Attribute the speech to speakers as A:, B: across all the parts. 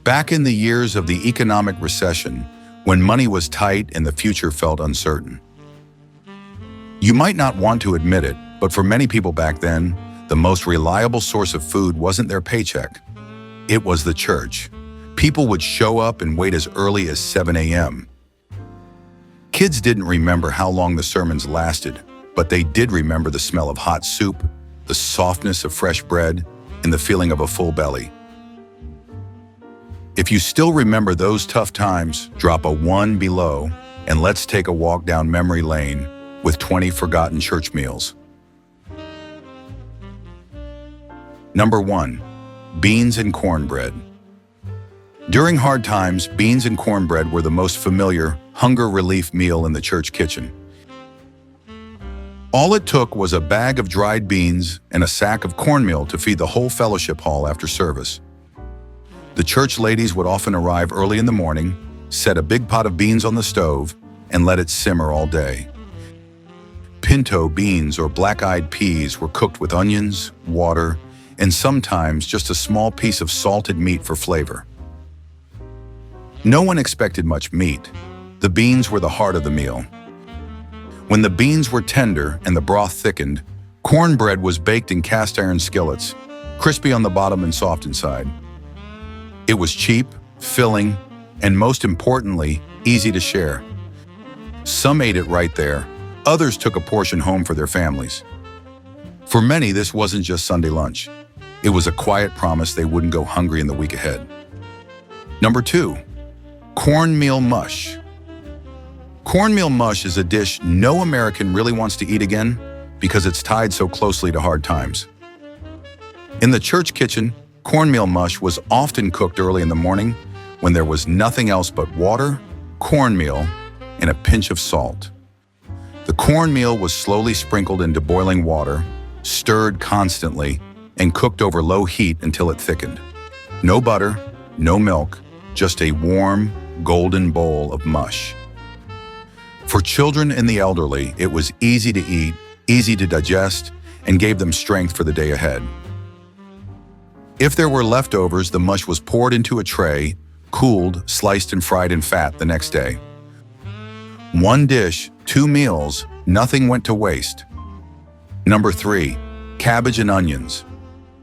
A: Back in the years of the economic recession, when money was tight and the future felt uncertain. You might not want to admit it, but for many people back then, the most reliable source of food wasn't their paycheck. It was the church. People would show up and wait as early as 7 a.m. Kids didn't remember how long the sermons lasted, but they did remember the smell of hot soup, the softness of fresh bread, and the feeling of a full belly. If you still remember those tough times, drop a 1 below, and let's take a walk down memory lane with 20 forgotten church meals. Number 1. Beans and cornbread. During hard times, beans and cornbread were the most familiar, hunger relief meal in the church kitchen. All it took was a bag of dried beans and a sack of cornmeal to feed the whole fellowship hall after service. The church ladies would often arrive early in the morning, set a big pot of beans on the stove, and let it simmer all day. Pinto beans or black-eyed peas were cooked with onions, water, and sometimes just a small piece of salted meat for flavor. No one expected much meat. The beans were the heart of the meal. When the beans were tender and the broth thickened, cornbread was baked in cast-iron skillets, crispy on the bottom and soft inside. It was cheap, filling, and most importantly, easy to share. Some ate it right there. Others took a portion home for their families. For many, this wasn't just Sunday lunch. It was a quiet promise they wouldn't go hungry in the week ahead. Number 2. Cornmeal mush. Cornmeal mush is a dish no American really wants to eat again because it's tied so closely to hard times. In the church kitchen, cornmeal mush was often cooked early in the morning when there was nothing else but water, cornmeal, and a pinch of salt. The cornmeal was slowly sprinkled into boiling water, stirred constantly, and cooked over low heat until it thickened. No butter, no milk, just a warm, golden bowl of mush. For children and the elderly, it was easy to eat, easy to digest, and gave them strength for the day ahead. If there were leftovers, the mush was poured into a tray, cooled, sliced, and fried in fat the next day. One dish, 2 meals, nothing went to waste. Number 3. Cabbage and onions.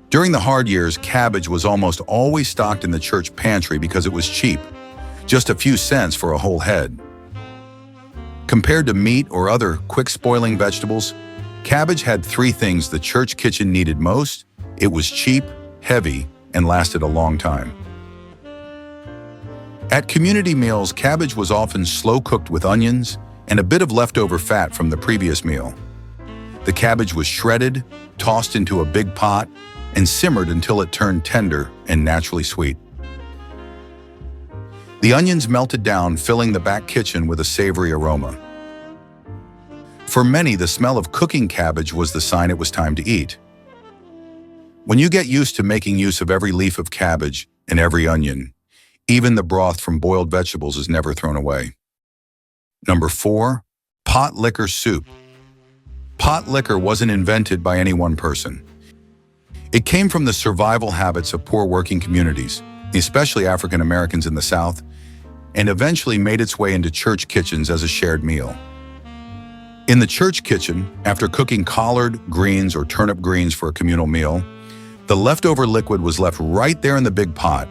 A: During the hard years, cabbage was almost always stocked in the church pantry because it was cheap, just a few cents for a whole head. Compared to meat or other quick-spoiling vegetables, cabbage had 3 things the church kitchen needed most. It was cheap, heavy, and lasted a long time. At community meals, cabbage was often slow-cooked with onions and a bit of leftover fat from the previous meal. The cabbage was shredded, tossed into a big pot, and simmered until it turned tender and naturally sweet. The onions melted down, filling the back kitchen with a savory aroma. For many, the smell of cooking cabbage was the sign it was time to eat. When you get used to making use of every leaf of cabbage and every onion, even the broth from boiled vegetables is never thrown away. Number 4. Pot liquor soup. Pot liquor wasn't invented by any one person. It came from the survival habits of poor working communities, especially African Americans in the South, and eventually made its way into church kitchens as a shared meal. In the church kitchen, after cooking collard, greens, or turnip greens for a communal meal, the leftover liquid was left right there in the big pot.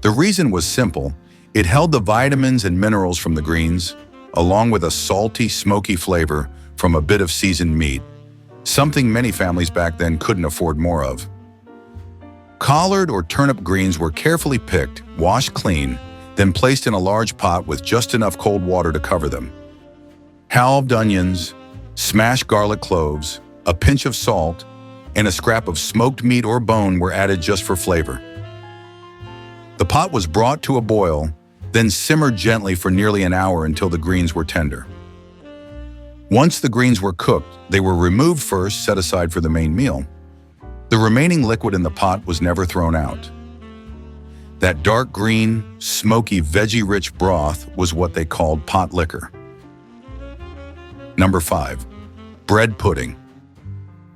A: The reason was simple. It held the vitamins and minerals from the greens, along with a salty, smoky flavor from a bit of seasoned meat, something many families back then couldn't afford more of. Collard or turnip greens were carefully picked, washed clean, then placed in a large pot with just enough cold water to cover them. Halved onions, smashed garlic cloves, a pinch of salt, and a scrap of smoked meat or bone were added just for flavor. The pot was brought to a boil, then simmered gently for nearly an hour until the greens were tender. Once the greens were cooked, they were removed first, set aside for the main meal. The remaining liquid in the pot was never thrown out. That dark green, smoky, veggie-rich broth was what they called pot liquor. Number 5. Bread pudding.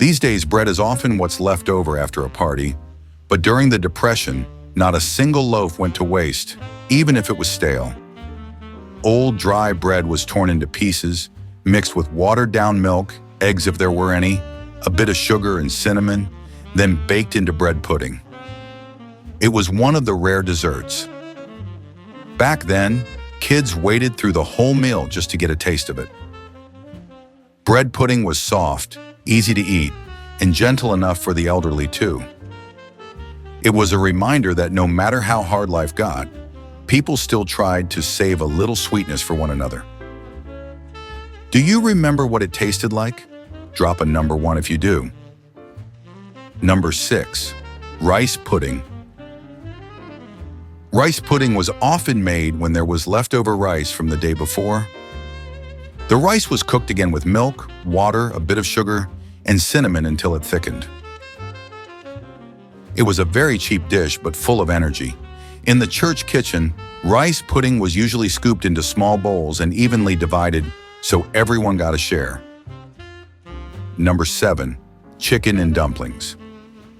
A: These days, bread is often what's left over after a party, but during the Depression, not a single loaf went to waste, even if it was stale. Old dry bread was torn into pieces, mixed with watered-down milk, eggs if there were any, a bit of sugar and cinnamon, then baked into bread pudding. It was one of the rare desserts. Back then, kids waited through the whole meal just to get a taste of it. Bread pudding was soft, easy to eat, and gentle enough for the elderly too. It was a reminder that no matter how hard life got, people still tried to save a little sweetness for one another. Do you remember what it tasted like? Drop a number 1 if you do. Number 6, rice pudding. Rice pudding was often made when there was leftover rice from the day before. The rice was cooked again with milk, water, a bit of sugar, and cinnamon until it thickened. It was a very cheap dish, but full of energy. In the church kitchen, rice pudding was usually scooped into small bowls and evenly divided, so everyone got a share. Number 7, chicken and dumplings.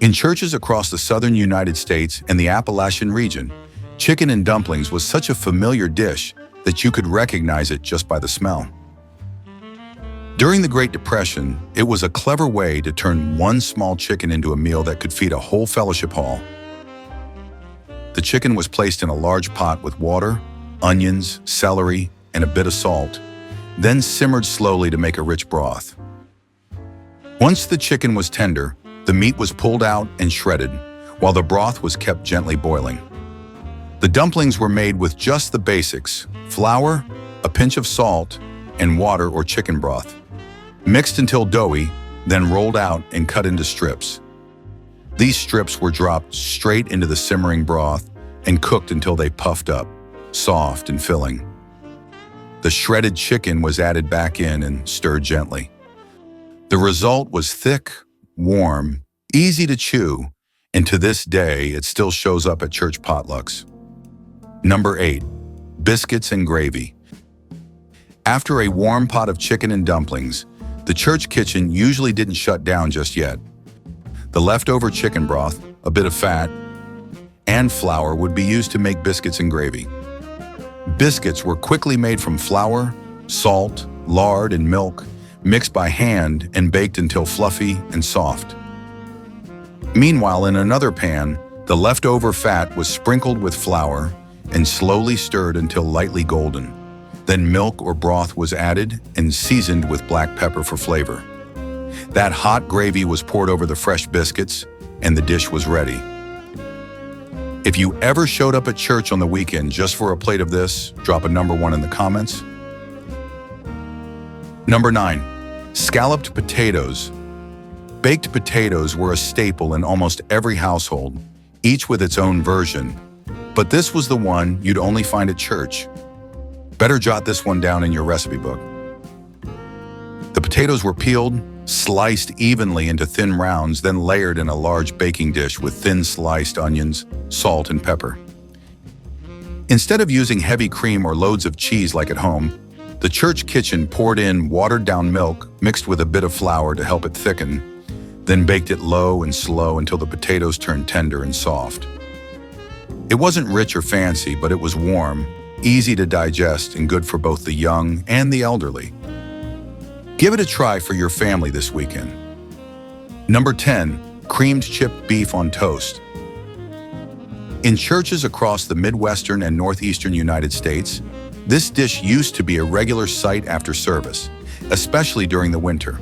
A: In churches across the southern United States and the Appalachian region, chicken and dumplings was such a familiar dish that you could recognize it just by the smell. During the Great Depression, it was a clever way to turn one small chicken into a meal that could feed a whole fellowship hall. The chicken was placed in a large pot with water, onions, celery, and a bit of salt, then simmered slowly to make a rich broth. Once the chicken was tender, the meat was pulled out and shredded, while the broth was kept gently boiling. The dumplings were made with just the basics: flour, a pinch of salt, and water or chicken broth. Mixed until doughy, then rolled out and cut into strips. These strips were dropped straight into the simmering broth and cooked until they puffed up, soft and filling. The shredded chicken was added back in and stirred gently. The result was thick, warm, easy to chew, and to this day it still shows up at church potlucks. Number 8, biscuits and gravy. After a warm pot of chicken and dumplings, the church kitchen usually didn't shut down just yet. The leftover chicken broth, a bit of fat, and flour would be used to make biscuits and gravy. Biscuits were quickly made from flour, salt, lard, and milk, mixed by hand and baked until fluffy and soft. Meanwhile, in another pan, the leftover fat was sprinkled with flour and slowly stirred until lightly golden. Then milk or broth was added and seasoned with black pepper for flavor. That hot gravy was poured over the fresh biscuits, and the dish was ready. If you ever showed up at church on the weekend just for a plate of this, drop a number 1 in the comments. Number 9, scalloped potatoes. Baked potatoes were a staple in almost every household, each with its own version, but this was the one you'd only find at church. Better jot this one down in your recipe book. The potatoes were peeled, sliced evenly into thin rounds, then layered in a large baking dish with thin sliced onions, salt, and pepper. Instead of using heavy cream or loads of cheese like at home, the church kitchen poured in watered-down milk mixed with a bit of flour to help it thicken, then baked it low and slow until the potatoes turned tender and soft. It wasn't rich or fancy, but it was warm, easy to digest, and good for both the young and the elderly. Give it a try for your family this weekend. Number 10, creamed chipped beef on toast. In churches across the Midwestern and Northeastern United States, this dish used to be a regular sight after service, especially during the winter.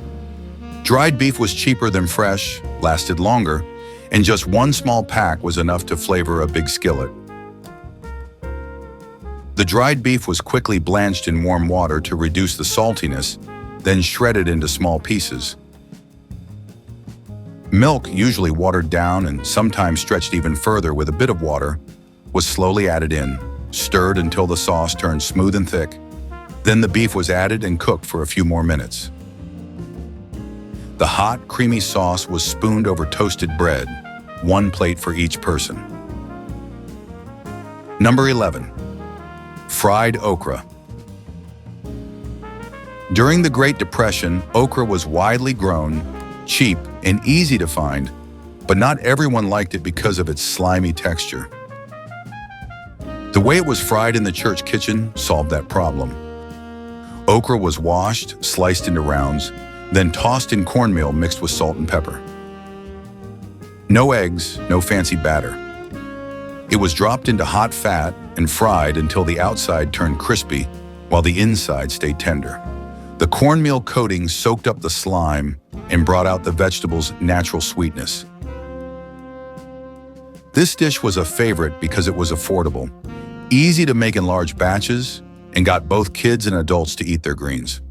A: Dried beef was cheaper than fresh, lasted longer, and just one small pack was enough to flavor a big skillet. The dried beef was quickly blanched in warm water to reduce the saltiness, then shredded into small pieces. Milk, usually watered down and sometimes stretched even further with a bit of water, was slowly added in, stirred until the sauce turned smooth and thick. Then the beef was added and cooked for a few more minutes. The hot, creamy sauce was spooned over toasted bread, one plate for each person. Number 11, fried okra. During the Great Depression, okra was widely grown, cheap, and easy to find, but not everyone liked it because of its slimy texture. The way it was fried in the church kitchen solved that problem. Okra was washed, sliced into rounds, then tossed in cornmeal mixed with salt and pepper. No eggs, no fancy batter. It was dropped into hot fat and fried until the outside turned crispy while the inside stayed tender. The cornmeal coating soaked up the slime and brought out the vegetable's natural sweetness. This dish was a favorite because it was affordable, easy to make in large batches, and got both kids and adults to eat their greens.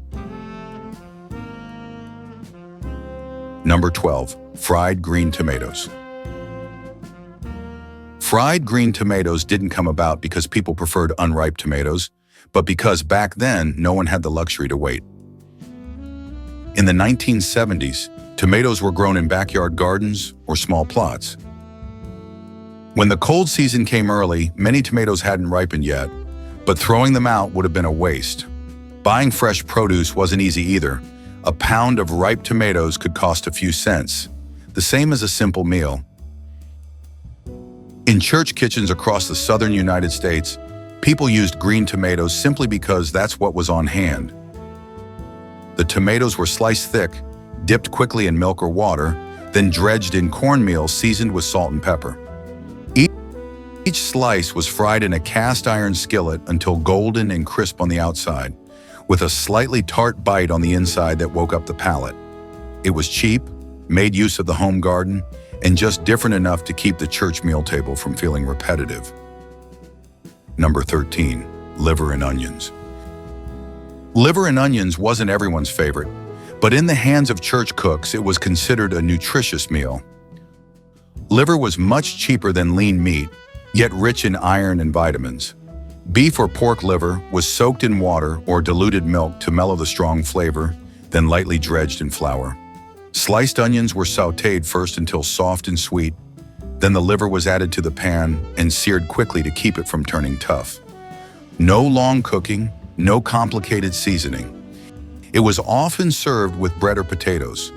A: Number 12, fried green tomatoes. Fried green tomatoes didn't come about because people preferred unripe tomatoes, but because back then no one had the luxury to wait. In the 1970s, tomatoes were grown in backyard gardens or small plots. When the cold season came early, many tomatoes hadn't ripened yet, but throwing them out would have been a waste. Buying fresh produce wasn't easy either. A pound of ripe tomatoes could cost a few cents, the same as a simple meal. In church kitchens across the southern United States, people used green tomatoes simply because that's what was on hand. The tomatoes were sliced thick, dipped quickly in milk or water, then dredged in cornmeal seasoned with salt and pepper. Each slice was fried in a cast iron skillet until golden and crisp on the outside, with a slightly tart bite on the inside that woke up the palate. It was cheap, made use of the home garden, and just different enough to keep the church meal table from feeling repetitive. Number 13, liver and onions. Liver and onions wasn't everyone's favorite, but in the hands of church cooks, it was considered a nutritious meal. Liver was much cheaper than lean meat, yet rich in iron and vitamins. Beef or pork liver was soaked in water or diluted milk to mellow the strong flavor, then lightly dredged in flour. Sliced onions were sautéed first until soft and sweet, then the liver was added to the pan and seared quickly to keep it from turning tough. No long cooking, no complicated seasoning. It was often served with bread or potatoes.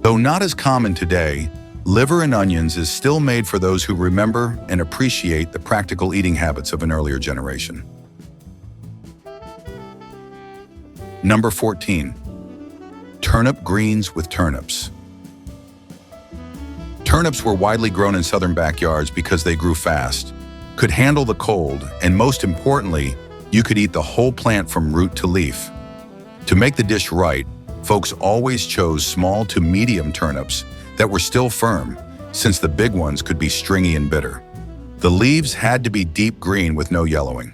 A: Though not as common today, liver and onions is still made for those who remember and appreciate the practical eating habits of an earlier generation. Number 14, turnip greens with turnips. Turnips were widely grown in southern backyards because they grew fast, could handle the cold, and most importantly, you could eat the whole plant from root to leaf. To make the dish right, folks always chose small to medium turnips that were still firm, since the big ones could be stringy and bitter. The leaves had to be deep green with no yellowing.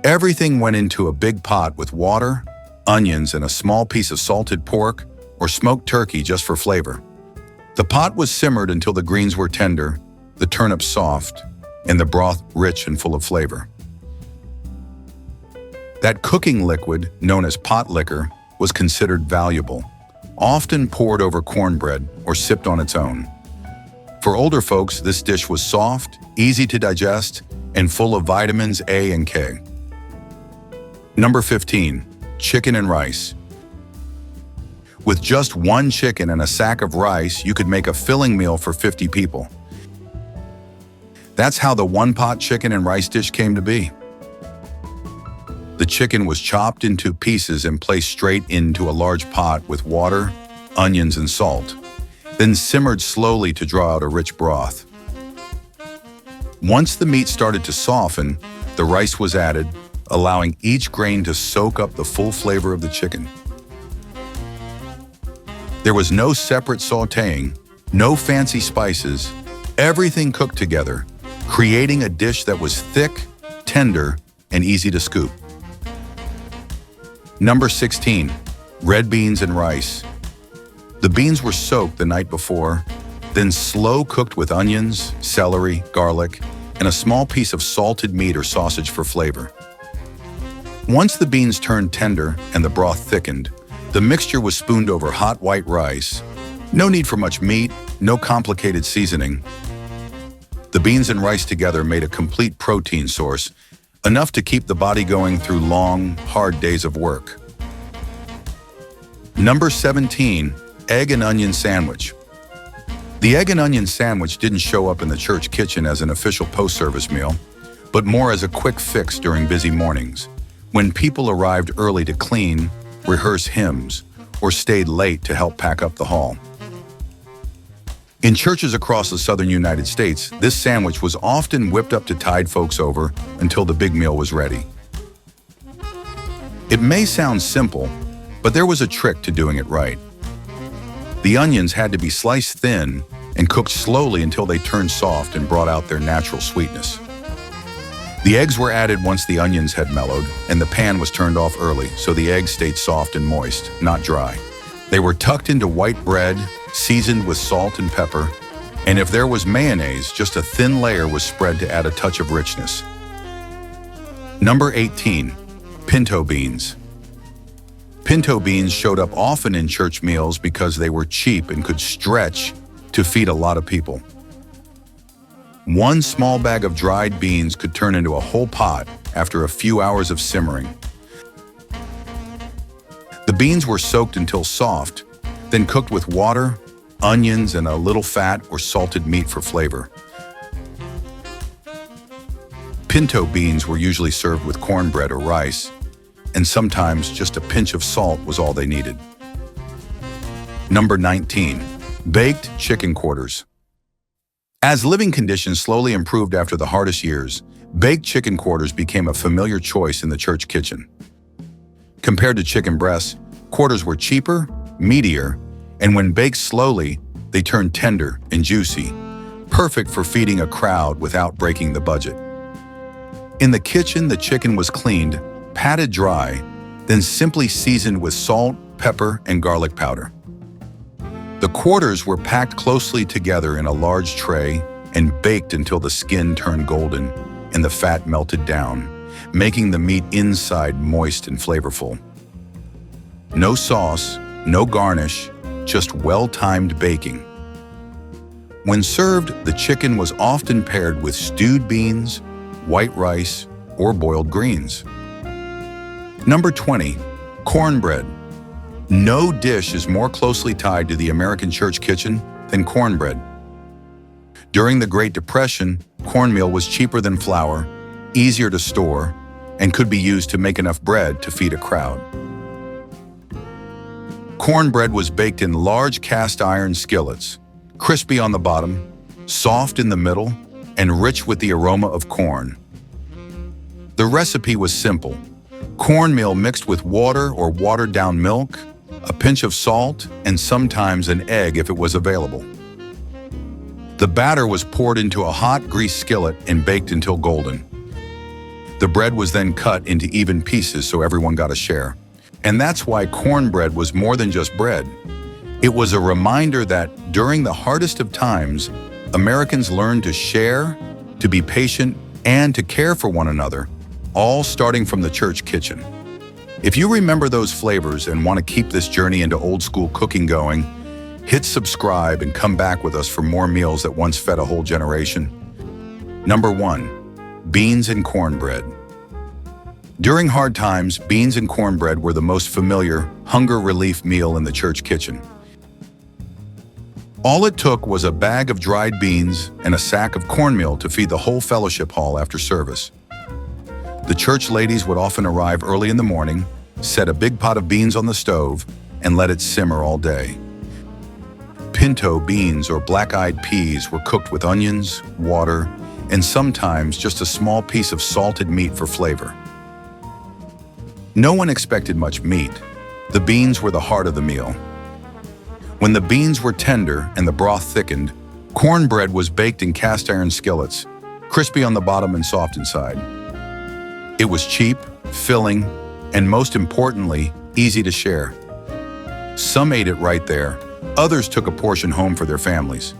A: Everything went into a big pot with water, onions, and a small piece of salted pork or smoked turkey just for flavor. The pot was simmered until the greens were tender, the turnips soft, and the broth rich and full of flavor. That cooking liquid, known as pot liquor, was considered valuable, often poured over cornbread or sipped on its own. For older folks, this dish was soft, easy to digest, and full of vitamins A and K. Number 15, chicken and rice. With just one chicken and a sack of rice, you could make a filling meal for 50 people. That's how the one-pot chicken and rice dish came to be. The chicken was chopped into pieces and placed straight into a large pot with water, onions, and salt, then simmered slowly to draw out a rich broth. Once the meat started to soften, the rice was added, allowing each grain to soak up the full flavor of the chicken. There was no separate sautéing, no fancy spices, everything cooked together, creating a dish that was thick, tender, and easy to scoop. Number 16, red beans and rice. The beans were soaked the night before, then slow cooked with onions, celery, garlic, and a small piece of salted meat or sausage for flavor. Once the beans turned tender and the broth thickened, the mixture was spooned over hot white rice. No need for much meat, no complicated seasoning. The beans and rice together made a complete protein source, enough to keep the body going through long, hard days of work. Number 17, egg and onion sandwich. The egg and onion sandwich didn't show up in the church kitchen as an official post-service meal, but more as a quick fix during busy mornings, when people arrived early to clean, rehearse hymns, or stayed late to help pack up the hall. In churches across the southern United States, this sandwich was often whipped up to tide folks over until the big meal was ready. It may sound simple, but there was a trick to doing it right. The onions had to be sliced thin and cooked slowly until they turned soft and brought out their natural sweetness. The eggs were added once the onions had mellowed, and the pan was turned off early so the eggs stayed soft and moist, not dry. They were tucked into white bread, seasoned with salt and pepper, and if there was mayonnaise, just a thin layer was spread to add a touch of richness. Number 18, pinto beans. Pinto beans showed up often in church meals because they were cheap and could stretch to feed a lot of people. One small bag of dried beans could turn into a whole pot after a few hours of simmering. The beans were soaked until soft, then cooked with water, onions, and a little fat or salted meat for flavor. Pinto beans were usually served with cornbread or rice, and sometimes just a pinch of salt was all they needed. Number 19, baked chicken quarters. As living conditions slowly improved after the hardest years, baked chicken quarters became a familiar choice in the church kitchen. Compared to chicken breasts, quarters were cheaper, meatier, and when baked slowly, they turned tender and juicy, perfect for feeding a crowd without breaking the budget. In the kitchen, the chicken was cleaned, patted dry, then simply seasoned with salt, pepper, and garlic powder. The quarters were packed closely together in a large tray and baked until the skin turned golden and the fat melted down, making the meat inside moist and flavorful. No sauce, no garnish, just well-timed baking. When served, the chicken was often paired with stewed beans, white rice, or boiled greens. Number 20, cornbread. No dish is more closely tied to the American church kitchen than cornbread. During the Great Depression, cornmeal was cheaper than flour, easier to store, and could be used to make enough bread to feed a crowd. Cornbread was baked in large cast iron skillets, crispy on the bottom, soft in the middle, and rich with the aroma of corn. The recipe was simple: cornmeal mixed with water or watered-down milk, a pinch of salt, and sometimes an egg if it was available. The batter was poured into a hot grease skillet and baked until golden. The bread was then cut into even pieces so everyone got a share. And that's why cornbread was more than just bread. It was a reminder that during the hardest of times, Americans learned to share, to be patient, and to care for one another, all starting from the church kitchen. If you remember those flavors and want to keep this journey into old school cooking going, hit subscribe and come back with us for more meals that once fed a whole generation. Number 1, beans and cornbread. During hard times, beans and cornbread were the most familiar, hunger relief meal in the church kitchen. All it took was a bag of dried beans and a sack of cornmeal to feed the whole fellowship hall after service. The church ladies would often arrive early in the morning, set a big pot of beans on the stove, and let it simmer all day. Pinto beans or black-eyed peas were cooked with onions, water, and sometimes just a small piece of salted meat for flavor. No one expected much meat. The beans were the heart of the meal. When the beans were tender and the broth thickened, cornbread was baked in cast iron skillets, crispy on the bottom and soft inside. It was cheap, filling, and most importantly, easy to share. Some ate it right there. Others took a portion home for their families.